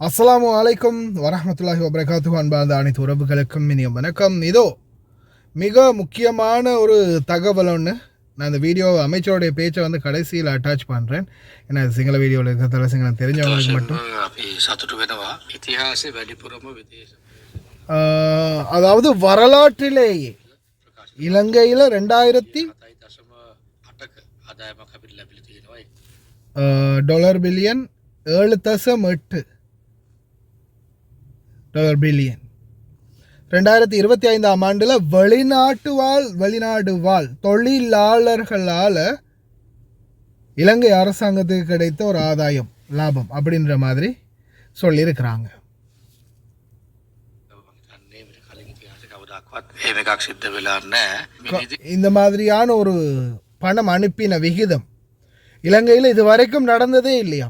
அஸ்ஸலாமு அலைக்கும் வரஹ்மத்துல்லாஹி வபரகாத்துஹு. அன்பார்ந்த அனைத்து உறவுகளுக்கும் இனிய வணக்கம். இதோ மிக முக்கியமான ஒரு தகவல் ஒன்று. நான் இந்த வீடியோ அமைச்சருடைய பேச்சை வந்து கடைசியில் அட்டாச் பண்ணுறேன். ஏன்னா சிங்கள வீடியோவில் இருக்கிறதால சிங்களம் தெரிஞ்சவங்களுக்கு மட்டும். அதாவது வரலாற்றிலேயே இலங்கையில் $2000 பில்லியன் $7.8 பில்லியன் 2025 ஆண்டில் வெளிநாடு வாழ் தொழிலாளர்களால் இலங்கை அரசாங்கத்துக்கு கிடைத்த ஒரு ஆதாயம் லாபம் அப்படின்ற மாதிரி சொல்லியிருக்கிறாங்க. இந்த மாதிரியான ஒரு பணம் அனுப்பின விகிதம் இலங்கையில் இது வரைக்கும் நடந்ததே இல்லையா.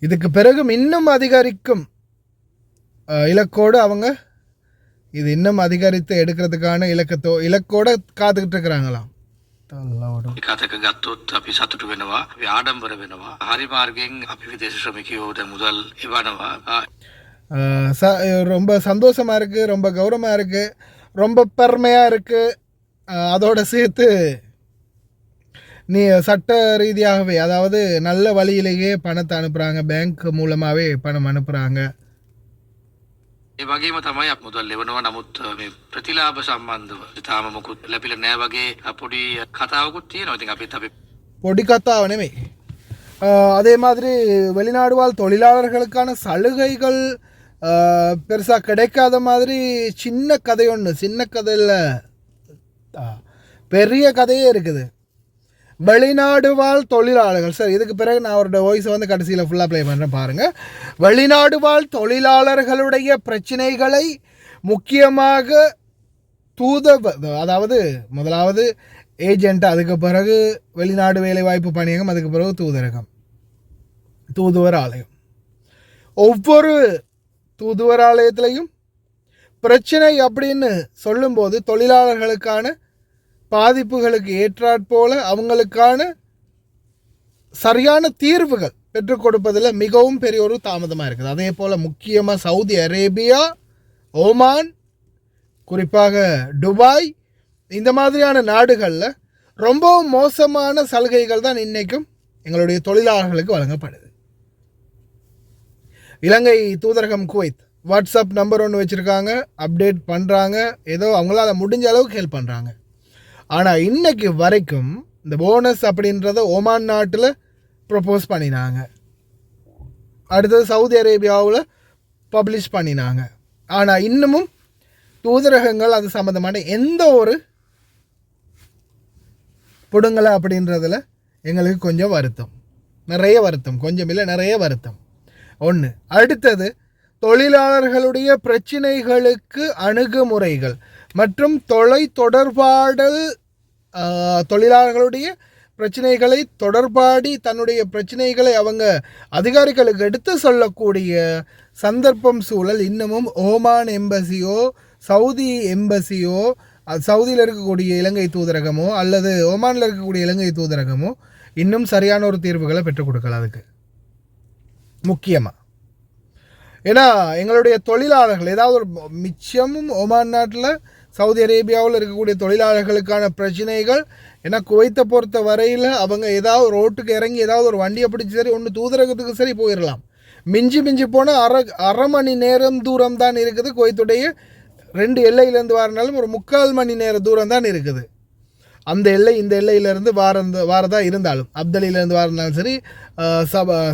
இதுக்கு பிறகு இன்னும் அதிகரிக்கும் இலக்கோடு அவங்க இது இன்னும் அதிகரித்து எடுக்கிறதுக்கான இலக்கோட காத்துக்கிட்டு இருக்கிறாங்களாம். ரொம்ப சந்தோஷமா இருக்கு, ரொம்ப கௌரவமா இருக்கு, ரொம்ப பெருமையா இருக்கு. அதோட சேர்த்து நீ சட்ட ரீதியாகவே அதாவது நல்ல வழியிலேயே பணத்தை அனுப்புகிறாங்க, பேங்க் மூலமாகவே பணம் அனுப்புகிறாங்க. වගේම තමයි අප මුදල් ලැබෙනවා. නමුත් මේ ප්‍රතිලාභ සම්බන්ධව තාම මොකුත් ලැබිලා නැහැ වගේ පොඩි කතාවකුත් තියෙනවා. ඉතින් අපි பொடி கத்தாவை நெமை அதே மாதிரி வெளிநாடு வாழ் தொழிலாளர்களுக்கான சலுகைகள் பெருசாக கிடைக்காத மாதிரி சின்ன கதை ஒன்று, சின்ன கதையில் பெரிய கதையே இருக்குது. வெளிநாடு வாழ் தொழிலாளர்கள், சார் இதுக்கு பிறகு நான் அவரோட வாய்ஸை வந்து கடைசியில் ஃபுல்லாக ப்ளே பண்ணுறேன் பாருங்கள். வெளிநாடு வாழ் தொழிலாளர்களுடைய பிரச்சனைகளை முக்கியமாக அதாவது முதலாவது ஏஜெண்ட், அதுக்கு பிறகு வெளிநாடு வேலைவாய்ப்பு பணியகம், அதுக்கு பிறகு தூதுவர் ஆலயம். ஒவ்வொரு தூதுவர் ஆலயத்திலையும் பிரச்சனை அப்படின்னு சொல்லும்போது தொழிலாளர்களுக்கான பாதிப்புகளுக்கு ஏற்றாற்போல அவங்களுக்கான சரியான தீர்வுகள் பெற்றுக் கொடுப்பதில் மிகவும் பெரிய ஒரு தாமதமாக இருக்குது. அதே போல் முக்கியமாக சவுதி அரேபியா, ஓமான், குறிப்பாக துபாய், இந்த மாதிரியான நாடுகளில் ரொம்பவும் மோசமான சலுகைகள் தான் இன்றைக்கும் எங்களுடைய தொழிலாளர்களுக்கு வழங்கப்படுது. இலங்கை தூதரகம் குவைத் வாட்ஸ்அப் நம்பர் ஒன்று வச்சுருக்காங்க, அப்டேட் பண்ணுறாங்க, ஏதோ அவங்களால முடிஞ்ச அளவுக்கு ஹெல்ப் பண்ணுறாங்க. ஆனால் இன்றைக்கு வரைக்கும் இந்த போனஸ் அப்படின்றத ஓமான் நாட்டில் ப்ரப்போஸ் பண்ணினாங்க, அடுத்தது சவுதி அரேபியாவில் பப்ளிஷ் பண்ணினாங்க. ஆனால் இன்னமும் தூதரகங்கள் அது சம்மந்தமான எந்த ஒரு பிடுங்கலை அப்படின்றதில் எங்களுக்கு கொஞ்சம் வருத்தம், நிறைய வருத்தம், கொஞ்சம் இல்லை நிறைய வருத்தம் ஒன்று. அடுத்தது தொழிலாளர்களுடைய பிரச்சினைகளுக்கு அணுகுமுறைகள் மற்றும் தொடர்பாடல், தொழிலாளர்களுடைய பிரச்சனைகளை தொடர்பாடி தன்னுடைய பிரச்சனைகளை அவங்க அதிகாரிகளுக்கு எடுத்து சொல்லக்கூடிய சந்தர்ப்பம் சூழல் இன்னமும் ஓமான் எம்பசியோ சவுதி எம்பசியோ சவுதியில் இருக்கக்கூடிய இலங்கை தூதரகமோ அல்லது ஓமானில் இருக்கக்கூடிய இலங்கை தூதரகமோ இன்னும் சரியான ஒரு தீர்வுகளை பெற்றுக் கொடுக்கல. அதுக்கு முக்கியமாக ஏன்னா எங்களுடைய தொழிலாளர்கள் ஏதாவது ஒரு மிச்சமும் ஓமான் நாட்டில் சவுதி அரேபியாவில் இருக்கக்கூடிய தொழிலாளர்களுக்கான பிரச்சனைகள், ஏன்னா குவைத்தை பொறுத்த வரையில் அவங்க ஏதாவது ரோட்டுக்கு இறங்கி ஏதாவது ஒரு வண்டியை பிடிச்சி சரி ஒன்று தூதரகத்துக்கு சரி போயிடலாம். மிஞ்சி போனால் அரை மணி நேரம் தூரம் தான் இருக்குது. குவைத்துடைய 2 எல்லையிலேருந்து வரனாலும் ஒரு 3/4 மணி நேர தூரம் தான் இருக்குது. அந்த எல்லை இந்த எல்லையிலேருந்து வாரதா இருந்தாலும், அப்தலிலேருந்து வாரதாலும் சரி,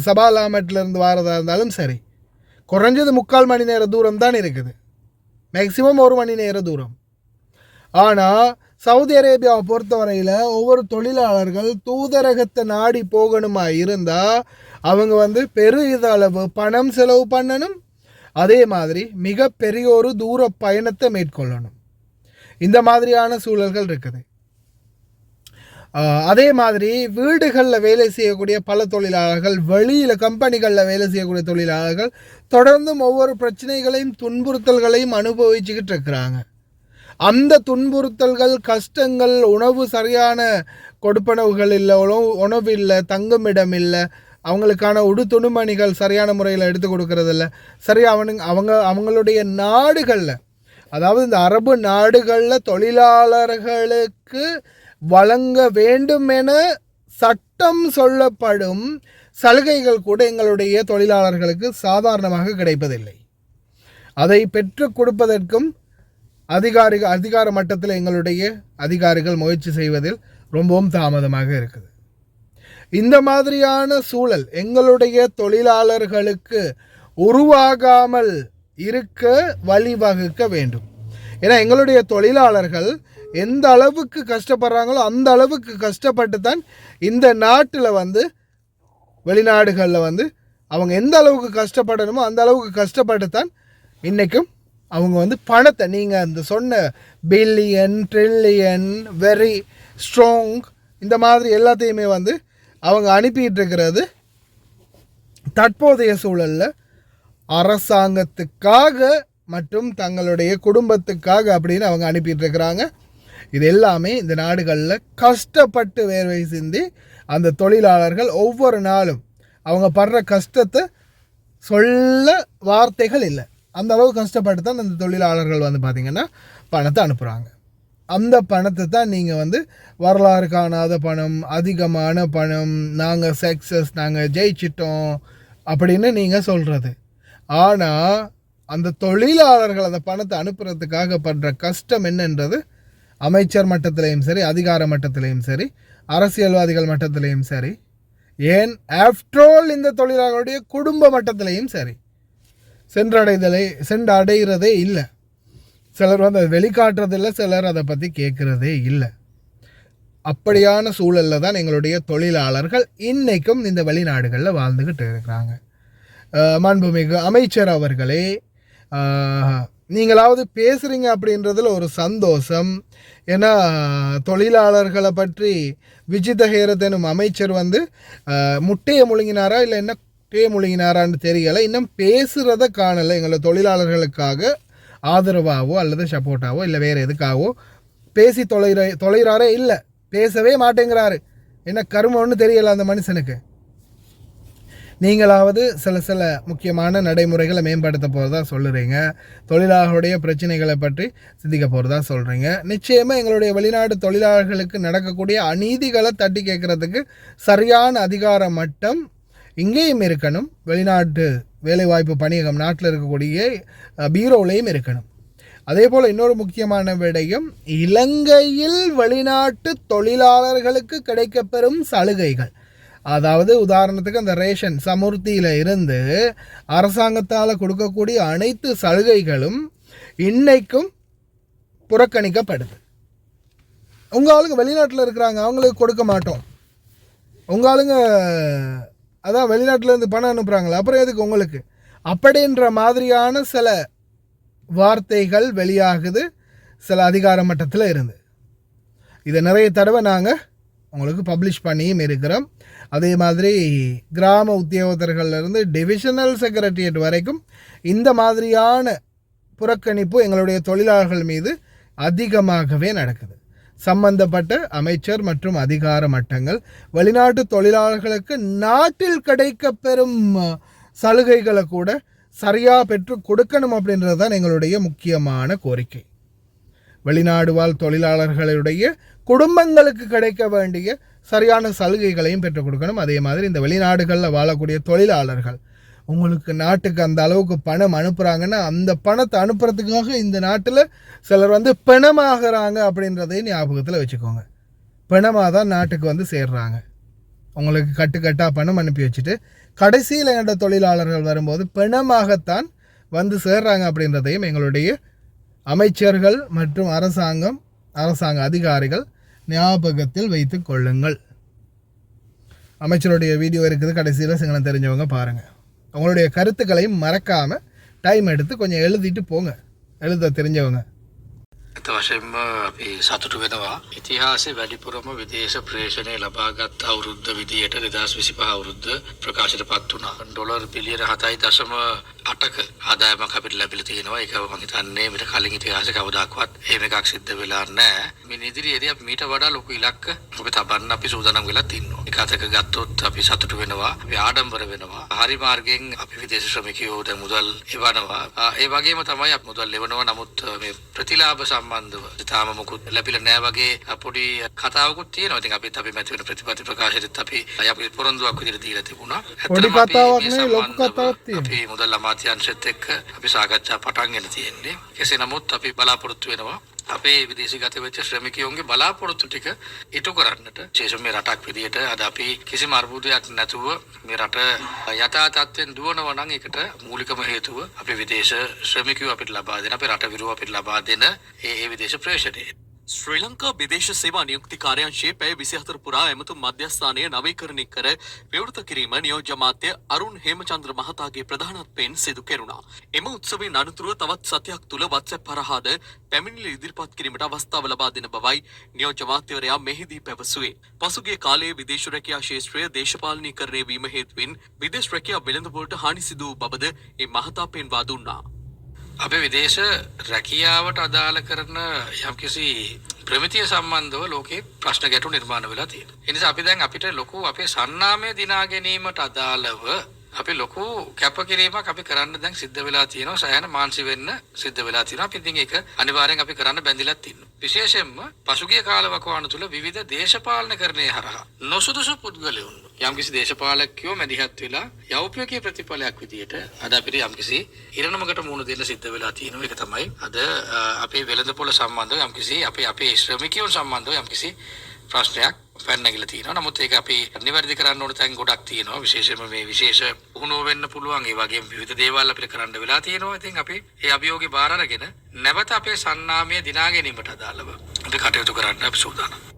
சபாலாமட்லேருந்து வாரதா இருந்தாலும் சரி, குறைஞ்சது 3/4 மணி நேர தூரம் தான் இருக்குது, மேக்சிமம் 1 மணி நேர தூரம். ஆனால் சவுதி அரேபியாவை பொறுத்தவரையில் ஒவ்வொரு தொழிலாளர்கள் தூதரகத்தை நாடி போகணுமா இருந்தால் அவங்க பெரிதளவு பணம் செலவு பண்ணணும், அதே மாதிரி மிக பெரிய ஒரு தூர பயணத்தை மேற்கொள்ளணும். இந்த மாதிரியான சூழல்கள் இருக்குது. அதே மாதிரி வீடுகளில் வேலை செய்யக்கூடிய பல தொழிலாளர்கள், வெளியில் கம்பெனிகளில் வேலை செய்யக்கூடிய தொழிலாளர்கள் தொடர்ந்தும் ஒவ்வொரு பிரச்சனைகளையும் துன்புறுத்தல்களையும் அனுபவிச்சுக்கிட்டு இருக்கிறாங்க. அந்த துன்புறுத்தல்கள், கஷ்டங்கள், உணவு சரியான கொடுப்பனவுகள் இல்லை, உணவு இல்லை, தங்குமிடம் இல்லை, அவங்களுக்கான துணிமணிகள் சரியான முறையில் எடுத்து கொடுக்கறதில்ல. சரி, அவங்களுடைய நாடுகளில், அதாவது இந்த அரபு நாடுகளில் தொழிலாளர்களுக்கு வழங்க வேண்டும் என சட்டம் சொல்லப்படும் சலுகைகள் கூட எங்களுடைய தொழிலாளர்களுக்கு சாதாரணமாக கிடைப்பதில்லை. அதை பெற்றுக் கொடுப்பதற்கும் அதிகார மட்டத்தில் எங்களுடைய அதிகாரிகள் முயற்சி செய்வதில் ரொம்பவும் தாமதமாக இருக்குது. இந்த மாதிரியான சூழல் எங்களுடைய தொழிலாளர்களுக்கு உருவாகாமல் இருக்க வழிவகுக்க வேண்டும். ஏன்னா எங்களுடைய தொழிலாளர்கள் எந்த அளவுக்கு கஷ்டப்படுறாங்களோ அந்த அளவுக்கு கஷ்டப்பட்டு தான் இந்த நாட்டில் வெளிநாடுகளில் அவங்க எந்த அளவுக்கு கஷ்டப்படணுமோ அந்த அளவுக்கு கஷ்டப்பட்டு தான் இன்றைக்கும் அவங்க பணத்தை, நீங்கள் அந்த சொன்ன பில்லியன், ட்ரில்லியன், வெரி ஸ்ட்ராங், இந்த மாதிரி எல்லாத்தையுமே அவங்க அனுப்பிட்டு இருக்கிறது தற்போதைய சூழலில் அரசாங்கத்துக்காக மற்றும் தங்களுடைய குடும்பத்துக்காக அப்படின்னு அவங்க அனுப்பிட்டு இருக்கிறாங்க. இது எல்லாமே இந்த நாடுகளில் கஷ்டப்பட்டு வேர்வை சிந்தி அந்த தொழிலாளர்கள் ஒவ்வொரு நாளும் அவங்க படுற கஷ்டத்தை சொல்ல வார்த்தைகள் இல்லை. அந்த அளவு கஷ்டப்பட்டு தான் அந்த தொழிலாளர்கள் பார்த்திங்கன்னா பணத்தை அனுப்புகிறாங்க. அந்த பணத்தை தான் நீங்கள் வரலாறு காணாத பணம், அதிகமான பணம், நாங்கள் சக்ஸஸ், நாங்கள் ஜெயிச்சிட்டோம் அப்படின்னு நீங்கள் சொல்கிறது. ஆனால் அந்த தொழிலாளர்கள் அந்த பணத்தை அனுப்புறதுக்காக படுற கஷ்டம் என்னன்றது அமைச்சர் மட்டத்திலையும் சரி, அதிகார மட்டத்திலையும் சரி, அரசியல்வாதிகள் மட்டத்திலையும் சரி, ஏன் ஆஃப்டர்ஆல் இந்த தொழிலாளர்களுடைய குடும்ப மட்டத்திலையும் சரி சென்றடைகிறதே இல்லை. சிலர் அதை வெளிக்காட்டுறதில்லை, சிலர் அதை பற்றி கேட்குறதே இல்லை. அப்படியான சூழலில் தான் எங்களுடைய தொழிலாளர்கள் இன்றைக்கும் இந்த வெளிநாடுகளில் வாழ்ந்துக்கிட்டு இருக்கிறாங்க. மாண்புமிகு அமைச்சர் அவர்களே, நீங்களாவது பேசுகிறீங்க அப்படின்றதுல ஒரு சந்தோஷம். ஏன்னா தொழிலாளர்களை பற்றி விஜித ஹேரத் எனும் அமைச்சர் முட்டையை முழுங்கினாரா இல்லை என்ன முட்டையை முழுங்கினாரான்னு தெரியலை, இன்னும் பேசுகிறத காணலை. எங்களை தொழிலாளர்களுக்காக ஆதரவாகவோ அல்லது சப்போர்ட்டாவோ இல்லை வேறு எதுக்காகவோ பேசி தொலைகிறாரே இல்லை, பேசவே மாட்டேங்கிறாரு. என்ன கருமம்னு தெரியலை அந்த மனுஷனுக்கு. நீங்களாவது சில முக்கியமான நடைமுறைகளை மேம்படுத்த போகிறதா சொல்லுறீங்க, தொழிலாளர்களுடைய பிரச்சனைகளை பற்றி சிந்திக்க போகிறதா சொல்கிறீங்க. நிச்சயமாக எங்களுடைய வெளிநாடு தொழிலாளர்களுக்கு நடக்கக்கூடிய அநீதிகளை தட்டி கேட்குறதுக்கு சரியான அதிகார மட்டம் இங்கேயும் இருக்கணும். வெளிநாட்டு வேலைவாய்ப்பு பணியகம் நாட்டில் இருக்கக்கூடிய பீரோலையும் இருக்கணும். அதே போல் இன்னொரு முக்கியமான விடயம், இலங்கையில் வெளிநாட்டு தொழிலாளர்களுக்கு கிடைக்கப்பெறும் சலுகைகள், அதாவது உதாரணத்துக்கு அந்த ரேஷன் சமுர்த்தியில் இருந்து அரசாங்கத்தால் கொடுக்கக்கூடிய அனைத்து சலுகைகளும் இன்னைக்கும் புறக்கணிக்கப்படுது. உங்கள் ஆளுங்க வெளிநாட்டில் இருக்கிறாங்க, அவங்களுக்கு கொடுக்க மாட்டோம். உங்கள் ஆளுங்க அதான் வெளிநாட்டிலேருந்து பணம் அனுப்புகிறாங்களே, அப்புறம் எதுக்கு உங்களுக்கு அப்படின்ற மாதிரியான சில வார்த்தைகள் வெளியாகுது சில அதிகார மட்டத்தில் இருந்து. இதை நிறைய தடவை நாங்கள் உங்களுக்கு பப்ளிஷ் பண்ணியும் இருக்கிறோம். அதே மாதிரி கிராம உத்தியோகத்தர்கள்லேருந்து டிவிஷனல் செக்ரட்டரியேட் வரைக்கும் இந்த மாதிரியான புறக்கணிப்பு எங்களுடைய தொழிலாளர்கள் மீது அதிகமாகவே நடக்குது. சம்பந்தப்பட்ட அமைச்சர் மற்றும் அதிகார மட்டங்கள் வெளிநாட்டு தொழிலாளர்களுக்கு நாட்டில் கிடைக்கப்பெறும் சலுகைகளை கூட சரியாக பெற்று கொடுக்கணும் அப்படின்றது தான் எங்களுடைய முக்கியமான கோரிக்கை. வெளிநாடு வாழ் தொழிலாளர்களுடைய குடும்பங்களுக்கு கிடைக்க வேண்டிய சரியான சலுகைகளையும் பெற்றுக் கொடுக்கணும். அதே மாதிரி இந்த வெளிநாடுகளில் வாழக்கூடிய தொழிலாளர்கள் உங்களுக்கு நாட்டுக்கு அந்த அளவுக்கு பணம் அனுப்புகிறாங்கன்னா அந்த பணத்தை அனுப்புறதுக்காக இந்த நாட்டில் சிலர் பிணமாகறாங்க அப்படின்றதையும் ஞாபகத்தில் வச்சுக்கோங்க. பிணமாக தான் நாட்டுக்கு சேர்றாங்க. உங்களுக்கு கட்டுக்கட்டாக பணம் அனுப்பி வச்சுட்டு கடைசியில் எங்களோட தொழிலாளர்கள் வரும்போது பிணமாகத்தான் சேர்றாங்க அப்படின்றதையும் எங்களுடைய அமைச்சர்கள் மற்றும் அரசாங்க அதிகாரிகள் ஞாபகத்தில் வைத்து கொள்ளுங்கள். அமைச்சருடைய வீடியோ இருக்குது, கடைசியில் சிங்களம் தெரிஞ்சவங்க பாருங்கள். உங்களுடைய கருத்துக்களையும் மறக்காமல் டைம் எடுத்து கொஞ்சம் எழுதிட்டு போங்க, எழுத தெரிஞ்சவங்க. ඇත වශයෙන්ම අපි සතුටු වෙනවා. ඉතිහාසයේ වැඩිපුරම විදේශ ප්‍රේෂණය ලබාගත් අවුරුද්ද විදියට 2025 අවුරුද්ද ප්‍රකාශයට පත් වුණා. ඩොලර් බිලියන 7.8ක ආදායමක් අපිට ලැබිලා තියෙනවා. ඒක මම හිතන්නේ මීට කලින් ඉතිහාසයේ කවදාකවත් එහෙම එකක් සිද්ධ වෙලා නැහැ. මේ ඉදිරියේදී අපි මීට වඩා ලොකු ඉලක්ක අපි තබන්න අපි සූදානම් වෙලා ඉන්නවා. ඒක අතක ගත්තොත් අපි සතුටු වෙනවා. අපි ආඩම්බර වෙනවා. හරි මාර්ගයෙන් අපි විදේශ ශ්‍රමිකයෝ දැන් මුදල් එවනවා. ඒ වගේම තමයි අපි මුදල් එවනවා. නමුත් මේ ප්‍රතිලාභ සම්බන්ධව තාම මොකුත් ලැබිලා නැහැ වගේ පොඩි කතාවකුත් තියෙනවා. ඉතින් අපිත් අපි මැති වෙන ප්‍රතිපත්ති ප්‍රකාශයේත් අපි පොරොන්දුවක් විදිහට දීලා තිබුණා. පොඩි කතාවක් නෙවෙයි ලොකු කතාවක් තියෙනවා. අපි මුදල් අමාත්‍යාංශයත් එක්ක අපි සාකච්ඡා පටන් ගෙන තියෙන්නේ. කෙසේ නමුත් අපි බලාපොරොත්තු වෙනවා අපේ විදේශගත වෙච්ච ශ්‍රමිකයෝන්ගේ බලාපොරොත්තු ටික ඉටු කරන්නට. විශේෂයෙන් මේ රටක් විදියට අද අපි කිසිම අර්බුදයක් නැතුව මේ රට යථා තත්ත්වෙන් දුවනවා නම් ඒකට මූලිකම හේතුව අපේ විදේශ ශ්‍රමිකයෝ අපිට ලබා දෙන අපේ රට විරුව අපිට ලබා දෙන ඒ විදේශ ප්‍රේෂණය. ශ්‍රී ලංකා විදේශ සේවා නියුක්ති කාර්යාංශයේ පැය 24 පුරා එමතුම් මධ්‍යස්ථානය නවීකරණය කර විවෘත කිරීම නියෝජ්‍ය අමාත්‍ය අරුණ් හේමචන්ද්‍ර මහතාගේ ප්‍රධානත්වයෙන් සිදු කෙරුණා. එම උත්සවයෙන් අනතුරුව තවත් සතියක් තුළ WhatsApp හරහාද පැමිණිලි ඉදිරිපත් කිරීමට අවස්ථාව ලබා දෙන බවයි නියෝජ්‍ය අමාත්‍යවරයා මෙහිදී පැවසුවේ. පසුගිය කාලයේ විදේශ රැකියා ක්ෂේත්‍රය දේශපාලනීකරණය වීම හේතුවෙන් විදේශ රැකියා වෙළඳපොළට හානි සිදු වූ බවද ඒ මහතා පෙන්වා දුන්නා. අපේ විදේශ රැකියාවට අදාළ කරන යම්කිසි ප්‍රමිතිය සම්බන්ධව ලෝකේ ප්‍රශ්න ගැටු නිර්මාණ වෙලා තියෙනවා. ඒ නිසා අපි දැන් අපිට ලොකු අපේ සන්නාමය දිනා ගැනීමට අදාළව අපි ලොකු කැපකිරීමක් අපි කරන්න දැන් සිද්ධ වෙලා තියෙනවා. සෑහෙන මානසි වෙන්න සිද්ධ වෙලා තියෙනවා. අපි ඉතින් ඒක අනිවාර්යෙන් අපි කරන්න බැඳිලත් ඉන්නවා. විශේෂයෙන්ම පසුගිය කාලවකවානු තුළ විවිධ දේශපාලනකරණය හරහා නොසුදුසු පුද්ගලයන් යම්කිසි දේශපාලකයෝ මැදිහත් වෙලා යෞපිකයේ ප්‍රතිඵලයක් විදියට අද අපිට යම්කිසි ඉරණමකට මුහුණ දෙන්න සිද්ධ වෙලා තියෙනවා. ඒක තමයි අද අපේ වෙළඳපොළ සම්බන්ධව යම්කිසි අපේ ශ්‍රමිකයෝ සම්බන්ධව යම්කිසි ප්‍රශ්නයක් පැනනගිලා තියෙනවා. නමුත් ඒක අපි නිවැරදි කරන්න ඕන තැන් ගොඩක් තියෙනවා. විශේෂයෙන්ම මේ විශේෂ වුණෝ වෙන්න පුළුවන්. ඒ වගේම විවිධ දේවල් අපිට කරන්න වෙලා තියෙනවා. ඉතින් අපි ඒ අභියෝගේ බාර අරගෙන නැවත අපේ සන්නාමය දිනා ගැනීමට අදාළව අපි කටයුතු කරන්න අපි සූදානම්.